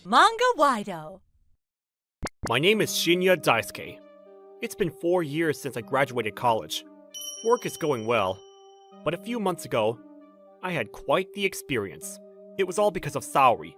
Manga-Waido. My name is Shinya Daisuke. It's been 4 years since I graduated college. Work is going well, but a few months ago, I had quite the experience. It was all because of Saori,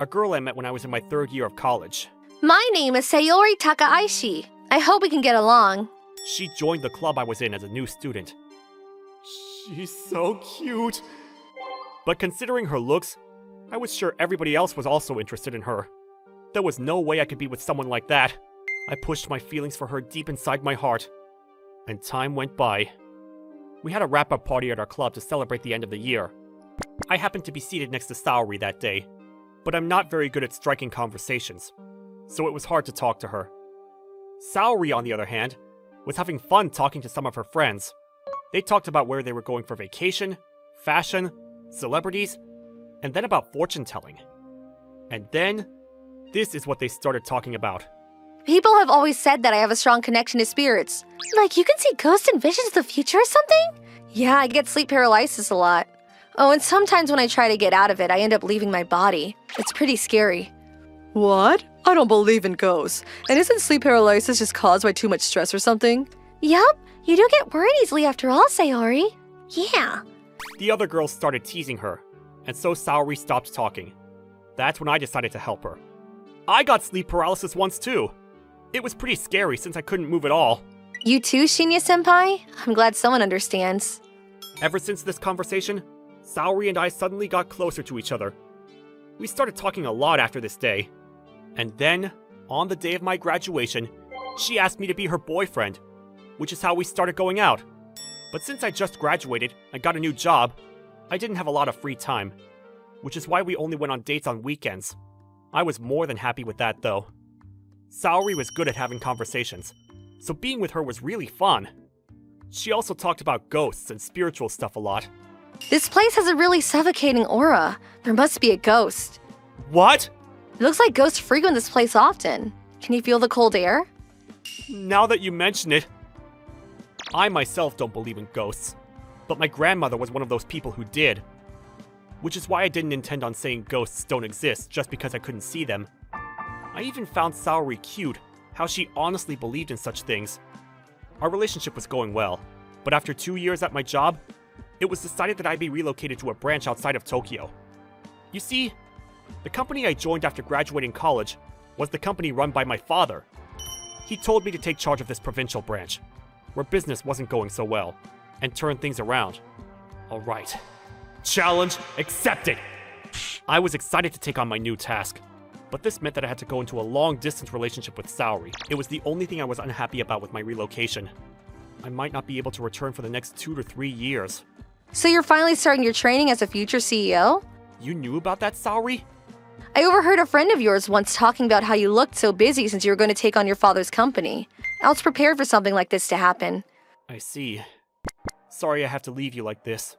a girl I met when I was in my 3rd year of college. My name is Sayori Takaaishi. I hope we can get along. She joined the club I was in as a new student. She's so cute. But considering her looks, I was sure everybody else was also interested in her. There was no way I could be with someone like that. I pushed my feelings for her deep inside my heart. And time went by. We had a wrap-up party at our club to celebrate the end of the year. I happened to be seated next to Saori that day, but I'm not very good at striking conversations, so it was hard to talk to her. Saori, on the other hand, was having fun talking to some of her friends. They talked about where they were going for vacation, fashion, celebrities, and then about fortune-telling. And then, this is what they started talking about. People have always said that I have a strong connection to spirits. Like, you can see ghosts and visions of the future or something? Yeah, I get sleep paralysis a lot. Oh, and sometimes when I try to get out of it, I end up leaving my body. It's pretty scary. What? I don't believe in ghosts. And isn't sleep paralysis just caused by too much stress or something? Yup, you do get worried easily after all, Sayori. Yeah. The other girls started teasing her, and so Saori stopped talking. That's when I decided to help her. I got sleep paralysis once too. It was pretty scary since I couldn't move at all. You too, Shinya-senpai? I'm glad someone understands. Ever since this conversation, Saori and I suddenly got closer to each other. We started talking a lot after this day. And then, on the day of my graduation, she asked me to be her boyfriend, which is how we started going out. But since I just graduated and got a new job, I didn't have a lot of free time, which is why we only went on dates on weekends. I was more than happy with that though. Saori was good at having conversations, so being with her was really fun. She also talked about ghosts and spiritual stuff a lot. This place has a really suffocating aura. There must be a ghost. What? It looks like ghosts frequent this place often. Can you feel the cold air? Now that you mention it, I myself don't believe in ghosts, but my grandmother was one of those people who did. Which is why I didn't intend on saying ghosts don't exist just because I couldn't see them. I even found Saori cute, how she honestly believed in such things. Our relationship was going well, but after 2 years at my job, it was decided that I'd be relocated to a branch outside of Tokyo. You see, the company I joined after graduating college was the company run by my father. He told me to take charge of this provincial branch, where business wasn't going so well, and turn things around. Alright. Challenge accepted! I was excited to take on my new task, but this meant that I had to go into a long-distance relationship with Saori. It was the only thing I was unhappy about with my relocation. I might not be able to return for the next 2 to 3 years. So you're finally starting your training as a future CEO? You knew about that, Saori? I overheard a friend of yours once talking about how you looked so busy since you were going to take on your father's company. I was prepared for something like this to happen. I see. Sorry I have to leave you like this.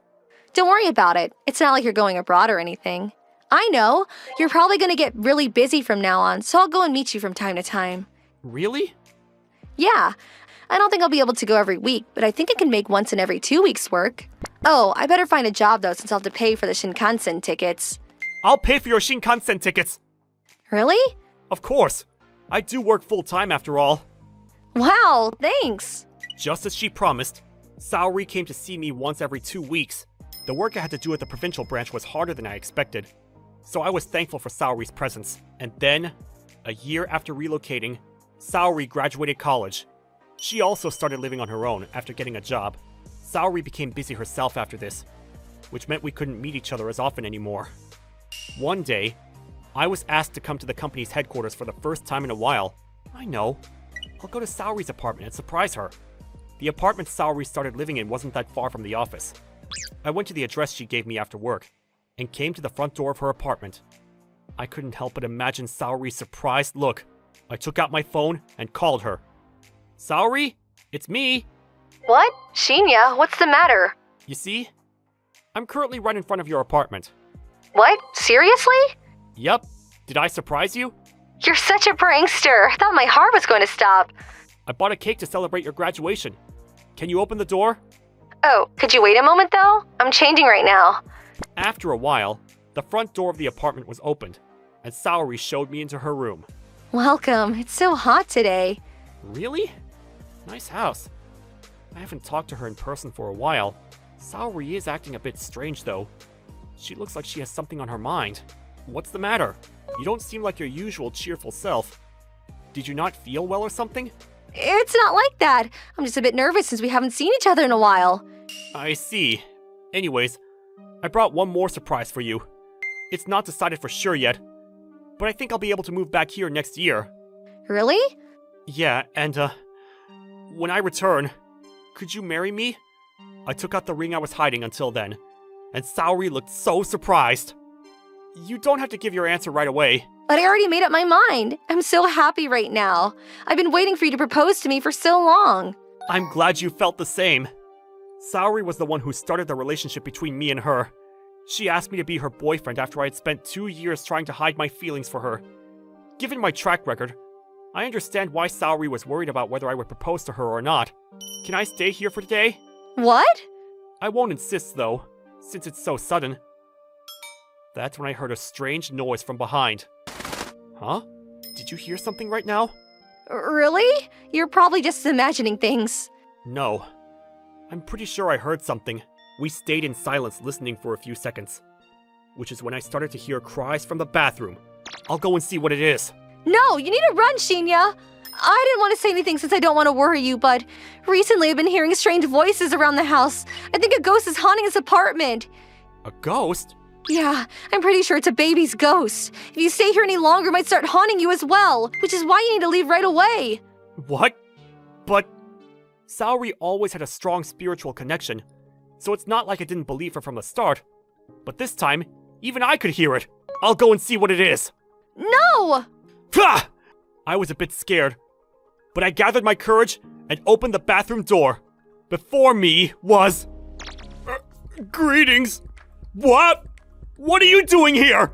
Don't worry about it. It's not like you're going abroad or anything. I know. You're probably going to get really busy from now on, so I'll go and meet you from time to time. Really? Yeah. I don't think I'll be able to go every week, but I think I can make once in every 2 weeks work. Oh, I better find a job though since I'll have to pay for the Shinkansen tickets. I'll pay for your Shinkansen tickets! Really? Of course. I do work full-time after all. Wow, thanks. Just as she promised, Saori came to see me once every 2 weeks. The work I had to do at the provincial branch was harder than I expected, so I was thankful for Saori's presence. And then, a year after relocating, Saori graduated college. She also started living on her own after getting a job. Saori became busy herself after this, which meant we couldn't meet each other as often anymore. One day, I was asked to come to the company's headquarters for the first time in a while. I know. I'll go to Saori's apartment and surprise her. The apartment Saori started living in wasn't that far from the office. I went to the address she gave me after work, and came to the front door of her apartment. I couldn't help but imagine Saori's surprised look. I took out my phone and called her. Saori? It's me! What? Shinya, what's the matter? You see? I'm currently right in front of your apartment. What? Seriously? Yep. Did I surprise you? You're such a prankster. I thought my heart was going to stop. I bought a cake to celebrate your graduation. Can you open the door? Oh, could you wait a moment though? I'm changing right now. After a while, the front door of the apartment was opened, and Saori showed me into her room. Welcome. It's so hot today. Really? Nice house. I haven't talked to her in person for a while. Saori is acting a bit strange though. She looks like she has something on her mind. What's the matter? You don't seem like your usual cheerful self. Did you not feel well or something? It's not like that. I'm just a bit nervous since we haven't seen each other in a while. I see. Anyways, I brought one more surprise for you. It's not decided for sure yet, but I think I'll be able to move back here next year. Really? Yeah, and when I return, could you marry me? I took out the ring I was hiding until then, and Saori looked so surprised. You don't have to give your answer right away. But I already made up my mind. I'm so happy right now. I've been waiting for you to propose to me for so long. I'm glad you felt the same. Saori was the one who started the relationship between me and her. She asked me to be her boyfriend after I had spent 2 years trying to hide my feelings for her. Given my track record, I understand why Saori was worried about whether I would propose to her or not. Can I stay here for today? What? I won't insist though, since it's so sudden. That's when I heard a strange noise from behind. Huh? Did you hear something right now? Really? You're probably just imagining things. No. I'm pretty sure I heard something. We stayed in silence listening for a few seconds, which is when I started to hear cries from the bathroom. I'll go and see what it is. No, you need to run, Shinya. I didn't want to say anything since I don't want to worry you, but recently I've been hearing strange voices around the house. I think a ghost is haunting this apartment. A ghost? Yeah, I'm pretty sure it's a baby's ghost. If you stay here any longer, it might start haunting you as well, which is why you need to leave right away. What? But Saori always had a strong spiritual connection, so it's not like I didn't believe her from the start. But this time, even I could hear it. I'll go and see what it is. No! Ha! I was a bit scared, but I gathered my courage and opened the bathroom door. Before me was... Greetings. What? What are you doing here?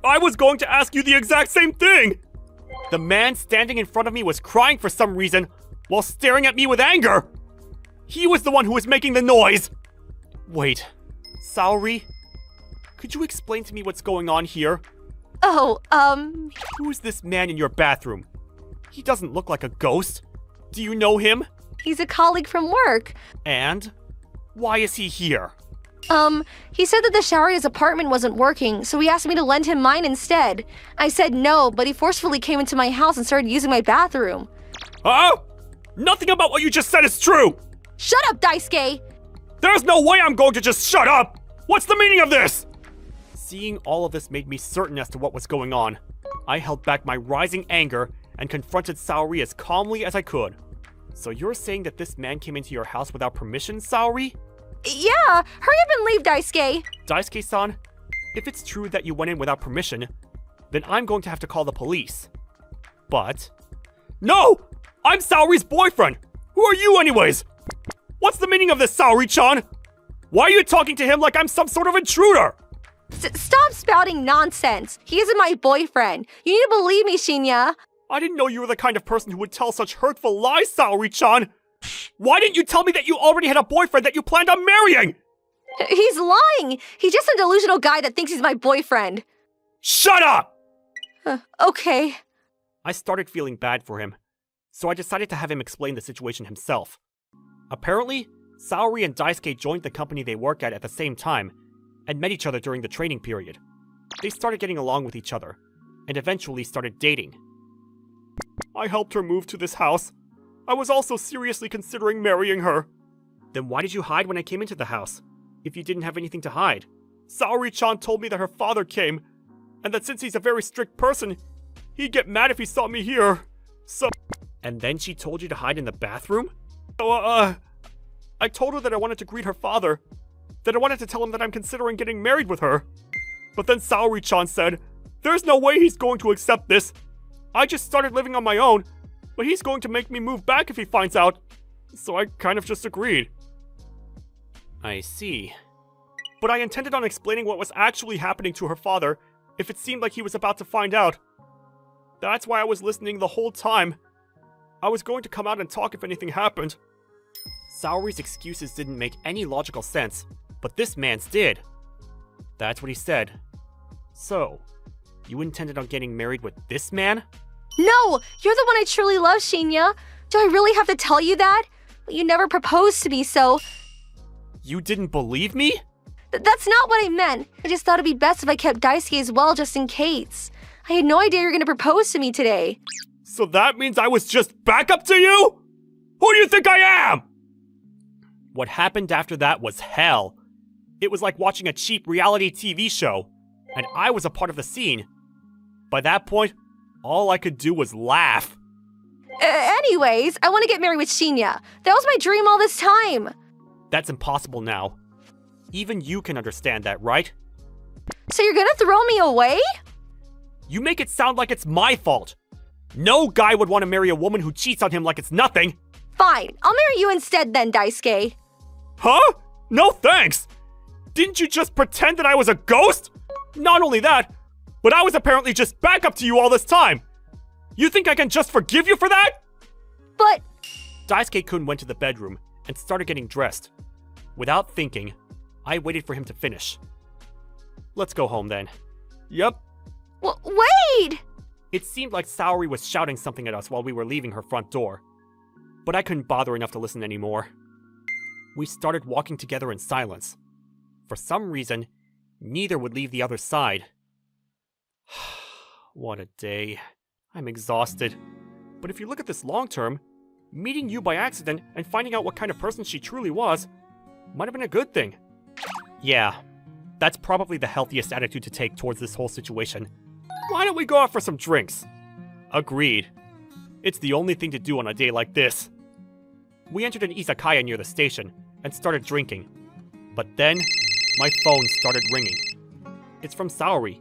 I was going to ask you the exact same thing. The man standing in front of me was crying for some reason while staring at me with anger. He was the one who was making the noise. Wait, Saori? Could you explain to me what's going on here? Oh, Who is this man in your bathroom? He doesn't look like a ghost. Do you know him? he's a colleague from work. And? Why is he here? He said that the shower at his apartment wasn't working, so he asked me to lend him mine instead. I said no, but he forcefully came into my house and started using my bathroom. Oh! Nothing about what you just said is true! Shut up, Daisuke! There's no way I'm going to just shut up! What's the meaning of this? Seeing all of this made me certain as to what was going on. I held back my rising anger and confronted Saori as calmly as I could. So you're saying that this man came into your house without permission, Saori? Yeah, hurry up and leave, Daisuke! Daisuke-san, if it's true that you went in without permission, then I'm going to have to call the police. But... No! I'm Saori's boyfriend! Who are you anyways? What's the meaning of this, Saori-chan? Why are you talking to him like I'm some sort of intruder? Stop spouting nonsense! He isn't my boyfriend! You need to believe me, Shinya! I didn't know you were the kind of person who would tell such hurtful lies, Saori-chan! Why didn't you tell me that you already had a boyfriend that you planned on marrying? He's lying! He's just a delusional guy that thinks he's my boyfriend. Shut up! Okay. I started feeling bad for him, so I decided to have him explain the situation himself. Apparently, Saori and Daisuke joined the company they work at the same time, and met each other during the training period. They started getting along with each other, and eventually started dating. I helped her move to this house. I was also seriously considering marrying her. Then why did you hide when I came into the house, if you didn't have anything to hide? Saori-chan told me that her father came, and that since he's a very strict person, he'd get mad if he saw me here. So... And then she told you to hide in the bathroom? So, I told her that I wanted to greet her father, that I wanted to tell him that I'm considering getting married with her. But then Saori-chan said, there's no way he's going to accept this. I just started living on my own, but he's going to make me move back if he finds out. So I kind of just agreed. I see. But I intended on explaining what was actually happening to her father if it seemed like he was about to find out. That's why I was listening the whole time. I was going to come out and talk if anything happened. Saori's excuses didn't make any logical sense, but this man's did. That's what he said. So, you intended on getting married with this man? No! You're the one I truly love, Shinya. Do I really have to tell you that? But you never proposed to me, so... You didn't believe me? That's not what I meant. I just thought it'd be best if I kept Daisuke as well, just in case. I had no idea you were gonna propose to me today. So that means I was just backup to you? Who do you think I am? What happened after that was hell. It was like watching a cheap reality TV show, and I was a part of the scene. By that point, all I could do was laugh. Anyways, I want to get married with Shinya. That was my dream all this time. That's impossible now. Even you can understand that, right? So you're gonna throw me away? You make it sound like it's my fault. No guy would want to marry a woman who cheats on him like it's nothing. Fine, I'll marry you instead then, Daisuke. Huh? No thanks! Didn't you just pretend that I was a ghost? Not only that, but I was apparently just backup to you all this time. You think I can just forgive you for that? But... Daisuke-kun went to the bedroom and started getting dressed. Without thinking, I waited for him to finish. Let's go home then. Yep. Wait! It seemed like Saori was shouting something at us while we were leaving her front door. But I couldn't bother enough to listen anymore. We started walking together in silence. For some reason, neither would leave the other's side. What a day. I'm exhausted. But if you look at this long term, meeting you by accident and finding out what kind of person she truly was might have been a good thing. Yeah, that's probably the healthiest attitude to take towards this whole situation. Why don't we go out for some drinks? Agreed. It's the only thing to do on a day like this. We entered an izakaya near the station and started drinking. But then, my phone started ringing. It's from Saori.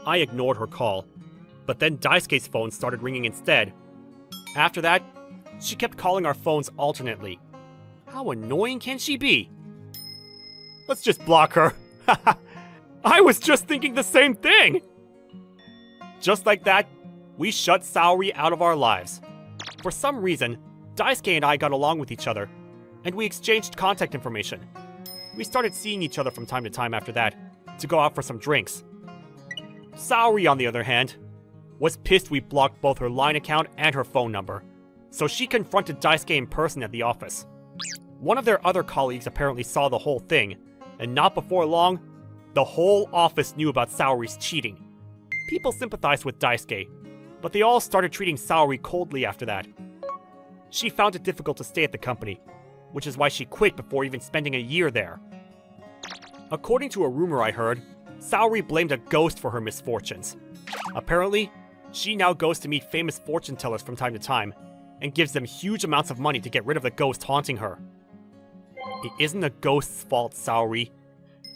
I ignored her call, but then Daisuke's phone started ringing instead. After that, she kept calling our phones alternately. How annoying can she be? Let's just block her. I was just thinking the same thing! Just like that, we shut Saori out of our lives. For some reason, Daisuke and I got along with each other, and we exchanged contact information. We started seeing each other from time to time after that, to go out for some drinks. Saori, on the other hand, was pissed we blocked both her line account and her phone number, so she confronted Daisuke in person at the office. One of their other colleagues apparently saw the whole thing, and not before long, the whole office knew about Saori's cheating. People sympathized with Daisuke, but they all started treating Saori coldly after that. She found it difficult to stay at the company, which is why she quit before even spending a year there. According to a rumor I heard, Saori blamed a ghost for her misfortunes. Apparently, she now goes to meet famous fortune tellers from time to time, and gives them huge amounts of money to get rid of the ghost haunting her. It isn't the ghost's fault, Saori.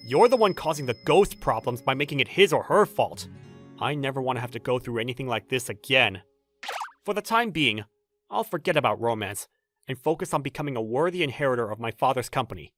You're the one causing the ghost problems by making it his or her fault. I never want to have to go through anything like this again. For the time being, I'll forget about romance, and focus on becoming a worthy inheritor of my father's company.